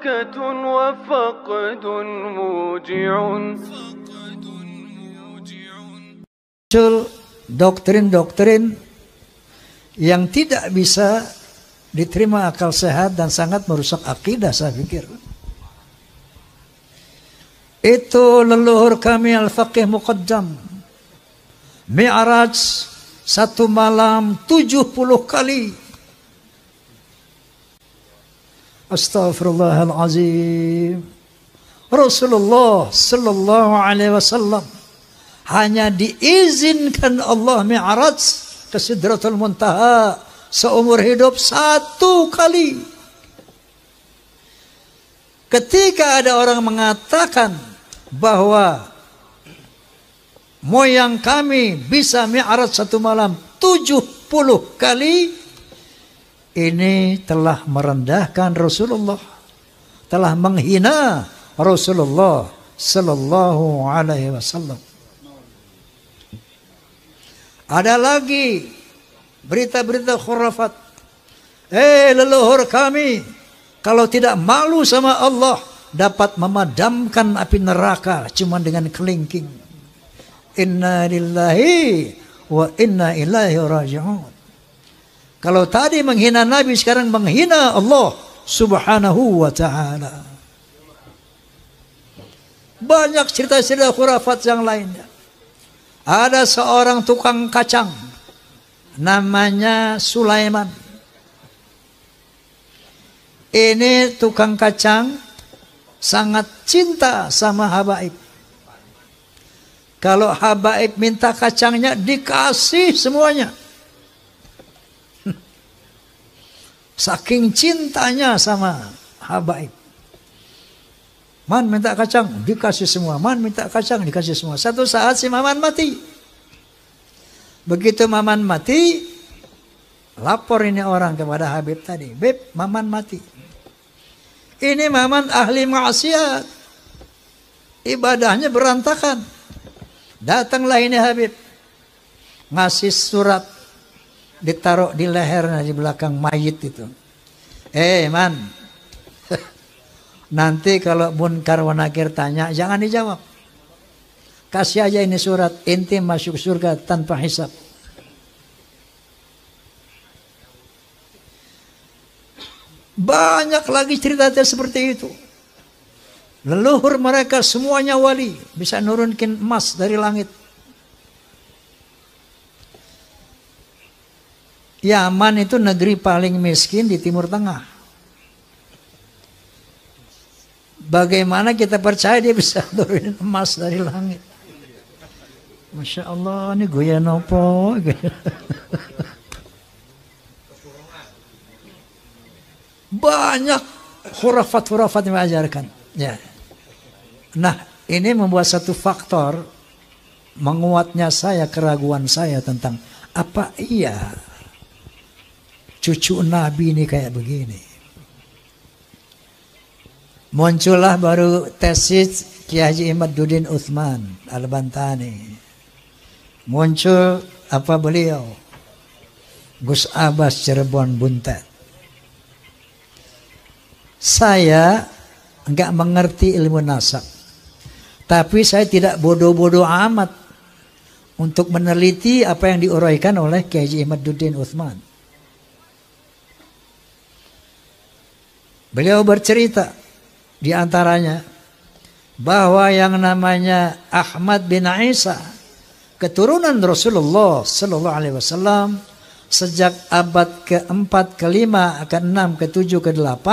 بركة وفقد موجع. Doktrin-doktrin yang tidak bisa diterima akal sehat dan sangat merusak akidah, saya pikir. Itu leluhur kami Al-Faqih Muqaddam, Mi'raj satu malam 70 kali. Astaghfirullahalazim. Rasulullah sallallahu alaihi wasallam hanya diizinkan Allah Mi'raj ke Sidratul Muntaha seumur hidup satu kali. Ketika ada orang mengatakan bahwa moyang kami bisa Mi'raj satu malam 70 kali, ini telah merendahkan Rasulullah, telah menghina Rasulullah sallallahu alaihi wasallam. Ada lagi berita-berita khurafat. Leluhur kami kalau tidak malu sama Allah dapat memadamkan api neraka cuma dengan kelingking. Inna lillahi wa inna ilaihi raji'un. Kalau tadi menghina Nabi, sekarang menghina Allah subhanahu wa ta'ala. Banyak cerita-cerita khurafat yang lainnya. Ada seorang tukang kacang namanya Sulaiman. Ini tukang kacang sangat cinta sama habaib. Kalau habaib minta kacangnya dikasih semuanya. Saking cintanya sama habaib. Man minta kacang dikasih semua. Man minta kacang dikasih semua. Satu saat si Maman mati. Begitu Maman mati, lapor ini orang kepada Habib tadi. Beb, Maman mati. Ini Maman ahli maksiat. Ibadahnya berantakan. Datanglah ini Habib. Ngasih surat. Ditaruh di lehernya di belakang mayit itu. Man. Nanti kalau Munkar wa Nakir tanya, jangan dijawab. Kasih aja ini surat. Inti masuk surga tanpa hisab. Banyak lagi cerita seperti itu. Leluhur mereka semuanya wali. Bisa nurunkin emas dari langit. Yaman itu negeri paling miskin di Timur Tengah. Bagaimana kita percaya dia bisa turunin emas dari langit? Masya Allah, ini goyang apa? Banyak khurafat-khurafat yang mengajarkan. Ya. Nah, ini membuat satu faktor menguatnya saya, keraguan saya tentang apa iya cucu Nabi ini kayak begini. Muncullah baru tesis Kiai Haji Imaduddin Utsman Al-Bantani. Muncul apa beliau? Gus Abbas Cirebon Buntet. Saya enggak mengerti ilmu nasab. Tapi saya tidak bodoh-bodoh amat untuk meneliti apa yang diuraikan oleh Kiai Haji Imaduddin Utsman. Beliau bercerita di antaranya bahwa yang namanya Ahmad bin Isa, keturunan Rasulullah sallallahu alaihi wasallam, sejak abad ke-4, ke-5, ke-6, ke-7, ke-8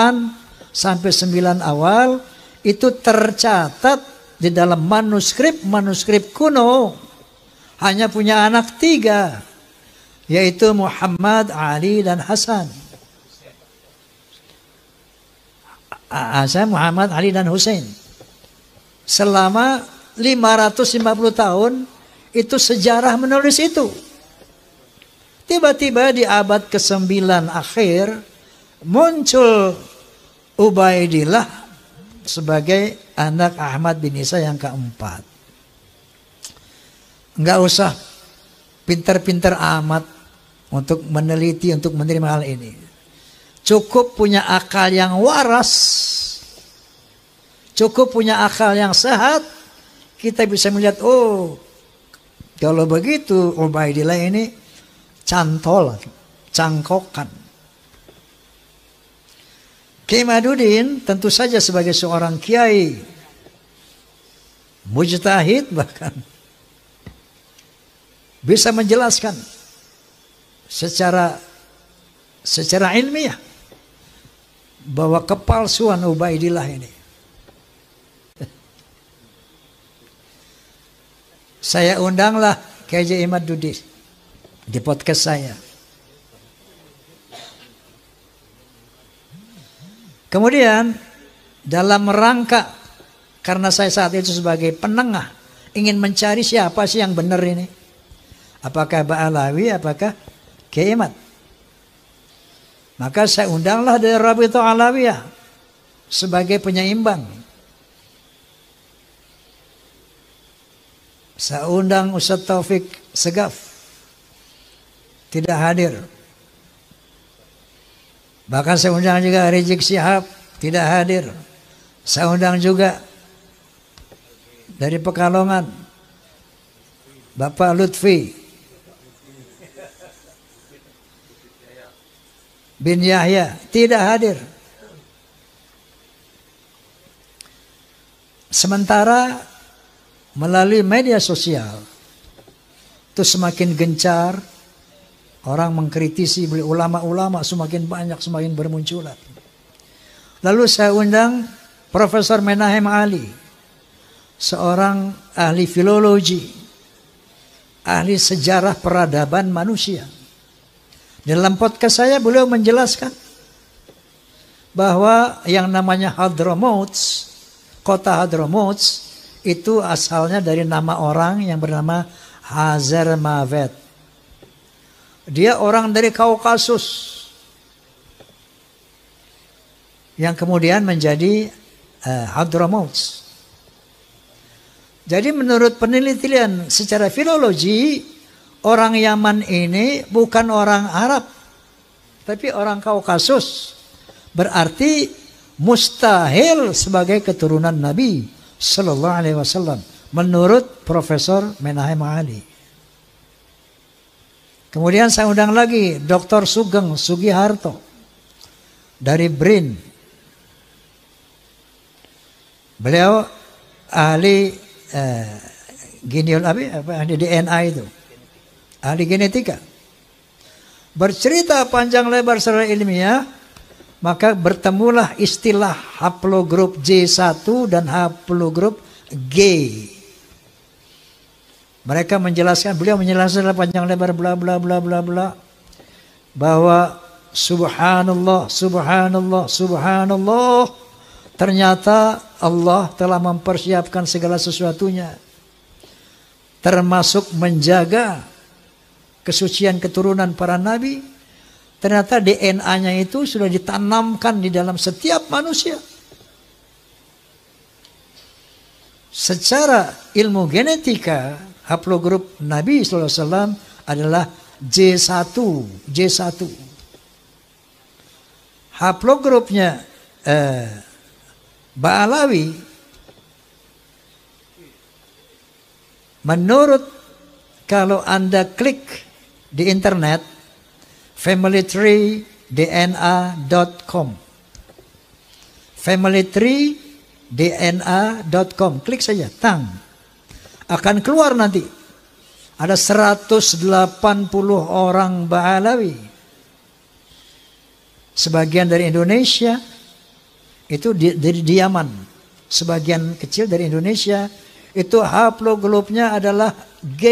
sampai 9 awal itu tercatat di dalam manuskrip kuno. Hanya punya anak 3, yaitu Muhammad, Ali, dan Hasan. Muhammad, Ali, dan Hussein. Selama 550 tahun itu sejarah menulis itu. Tiba-tiba di abad ke-9 akhir muncul Ubaidillah sebagai anak Ahmad bin Isa yang ke-4. Enggak usah pintar-pintar amat untuk meneliti, untuk menerima hal ini. Cukup punya akal yang waras cukup punya akal yang sehat, kita bisa melihat, oh kalau begitu Ubaidillah ini cantol, cangkokan. Kiai Madudin tentu saja sebagai seorang kiai, mujtahid bahkan, bisa menjelaskan secara ilmiah bahwa kepalsuan Ubaidillah ini. Saya undanglah Kiai Madudin di podcast saya. Kemudian dalam rangka, karena saya saat itu sebagai penengah ingin mencari siapa sih yang benar ini, apakah Ba'alawi, apakah Kiai Imad. Maka saya undanglah dari Rabithah Alawiyah sebagai penyeimbang. Saya undang Ustaz Taufik Segaf, tidak hadir. Bahkan saya undang juga Rizik Syihab, tidak hadir. Saya undang juga dari Pekalongan Bapak Lutfi bin Yahya, tidak hadir. Sementara melalui media sosial itu semakin gencar, orang mengkritisi beliau, ulama-ulama semakin banyak, semakin bermunculan. Lalu saya undang Profesor Menahem Ali, seorang ahli filologi, ahli sejarah peradaban manusia. Dalam podcast saya beliau menjelaskan bahwa yang namanya Hadramaut, kota Hadramaut itu asalnya dari nama orang yang bernama Hazarmaved. Dia orang dari Kaukasus yang kemudian menjadi Hadramaut. Jadi menurut penelitian secara filologi, orang Yaman ini bukan orang Arab, tapi orang Kaukasus. Berarti mustahil sebagai keturunan Nabi Sallallahu Alaihi Wasallam menurut Profesor Menahem Ali. Kemudian saya undang lagi Dr. Sugeng Sugiharto dari BRIN. Beliau ahli ahli DNA itu, ahli genetika. Bercerita panjang lebar secara ilmiah, maka bertemulah istilah haplogrup J1 dan haplogrup G. Mereka menjelaskan, beliau menjelaskan panjang lebar bla bla bla bla bla, bahwa subhanallah, subhanallah, subhanallah, ternyata Allah telah mempersiapkan segala sesuatunya, termasuk menjaga kesucian keturunan para nabi. Ternyata DNA-nya itu sudah ditanamkan di dalam setiap manusia. Secara ilmu genetika, haplogrup Nabi SAW adalah J1. Haplogrupnya Ba'alawi, menurut kalau Anda klik di internet familytreedna.com, familytreedna.com, klik saja, akan keluar nanti ada 180 orang Ba'alawi, sebagian dari Indonesia, itu dari Yaman, sebagian kecil dari Indonesia, itu haplogrupnya adalah G.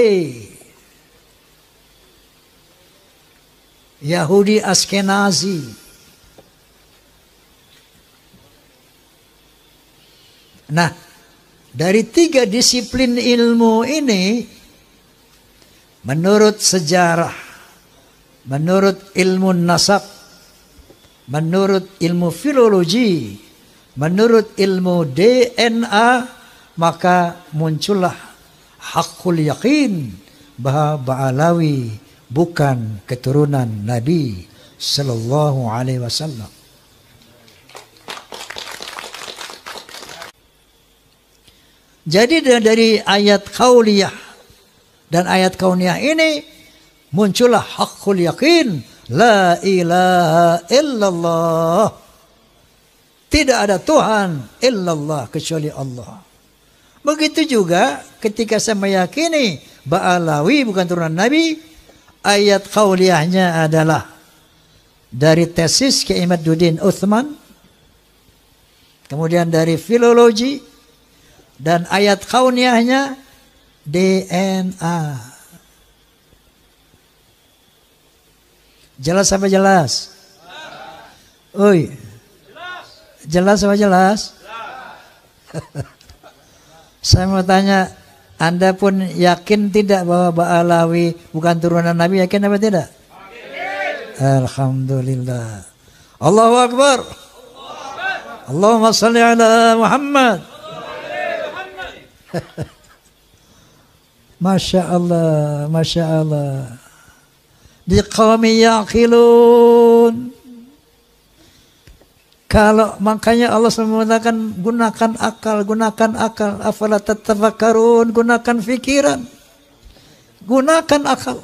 Yahudi Askenazi. Nah, dari 3 disiplin ilmu ini, menurut sejarah, menurut ilmu nasab, menurut ilmu filologi, menurut ilmu DNA, maka muncullah hakul yakin bahwa Ba'alawi bukan keturunan Nabi Sallallahu Alaihi Wasallam. Jadi dari ayat qauliyah dan ayat kauniyah ini muncullah haqqul yakin, la ilaha illallah. Tidak ada Tuhan illallah kecuali Allah. Begitu juga ketika saya meyakini Ba'alawi bukan turunan Nabi, ayat qauliyahnya adalah dari tesis Kiai Imaduddin Utsman, kemudian dari filologi, dan ayat kauniyahnya DNA. Jelas apa jelas? Oi. Jelas apa jelas? Saya mau tanya, Anda pun yakin tidak bahwa Ba'alawi bukan turunan Nabi? Yakin apa tidak? Alhamdulillah. Allahu Akbar. Allahumma salli ala Muhammad. Masya Allah, Masya Allah. Biqawmi yaqilun. Kalau makanya Allah selalu mengatakan gunakan akal, gunakan akal. Afala tatafakkarun, gunakan fikiran. Gunakan akal.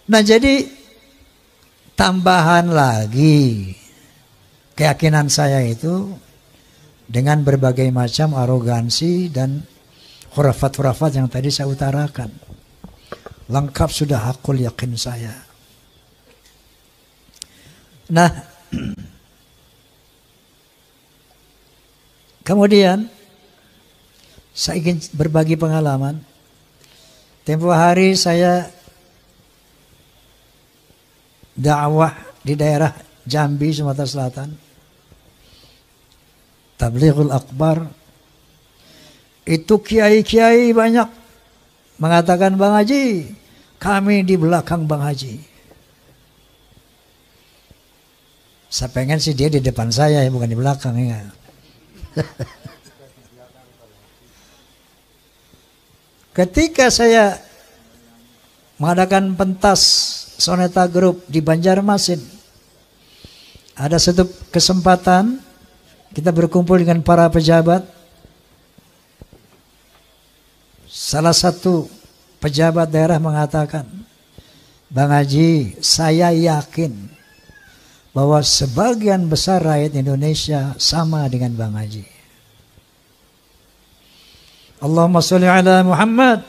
Nah, jadi tambahan lagi keyakinan saya itu dengan berbagai macam arogansi dan khurafat-khurafat yang tadi saya utarakan. Lengkap sudah hakul yakin saya. Nah, kemudian saya ingin berbagi pengalaman. Tempo hari saya dakwah di daerah Jambi, Sumatera Selatan. Tablighul Akbar. Itu kiai-kiai banyak mengatakan, Bang Haji, kami di belakang Bang Haji. Saya pengen sih dia di depan saya, ya, bukan di belakang ya. Ketika saya mengadakan pentas Soneta Group di Banjarmasin, ada satu kesempatan kita berkumpul dengan para pejabat. Salah satu pejabat daerah mengatakan, Bang Haji, saya yakin bahwa sebagian besar rakyat Indonesia sama dengan Bang Haji. Allahumma sholli ala Muhammad.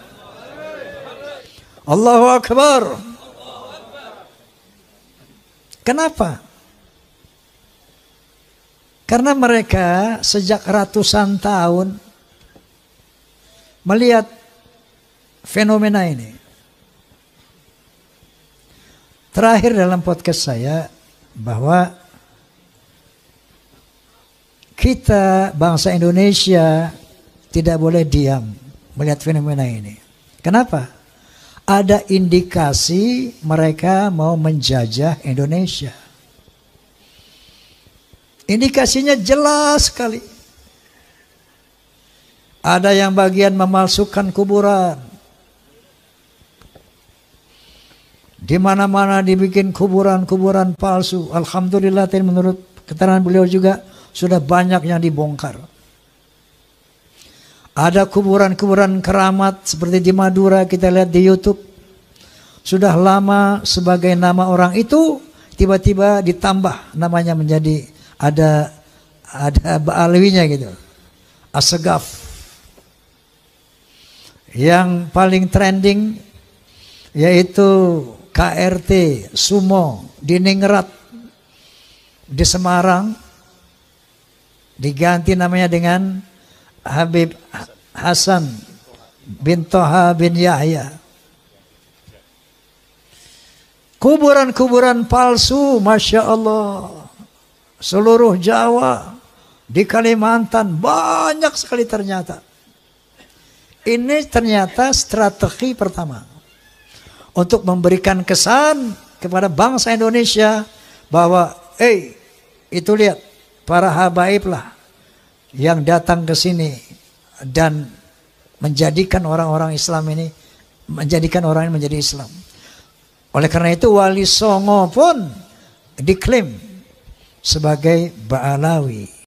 Allahu Akbar. Kenapa? Karena mereka sejak ratusan tahun melihat fenomena ini. Terakhir dalam podcast saya bahwa kita bangsa Indonesia tidak boleh diam melihat fenomena ini. Kenapa? Ada indikasi mereka mau menjajah Indonesia. Indikasinya jelas sekali. Ada yang bagian memalsukan kuburan. Di mana-mana dibikin kuburan-kuburan palsu. Alhamdulillah, menurut keterangan beliau juga sudah banyak yang dibongkar. Ada kuburan-kuburan keramat seperti di Madura, kita lihat di YouTube. Sudah lama sebagai nama orang itu, tiba-tiba ditambah namanya menjadi ada Ba'alawinya gitu. Assegaf. Yang paling trending yaitu KRT Sumo di Ningrat di Semarang, diganti namanya dengan Habib Hasan bin Toha bin Yahya. Kuburan-kuburan palsu, Masya Allah. Seluruh Jawa, di Kalimantan, banyak sekali ternyata. Ini ternyata strategi pertama. Untuk memberikan kesan kepada bangsa Indonesia bahwa, itu lihat, para habaib lah yang datang ke sini dan menjadikan orang-orang Islam ini menjadikan orang menjadi Islam. Oleh karena itu Wali Songo pun diklaim sebagai Ba'alawi.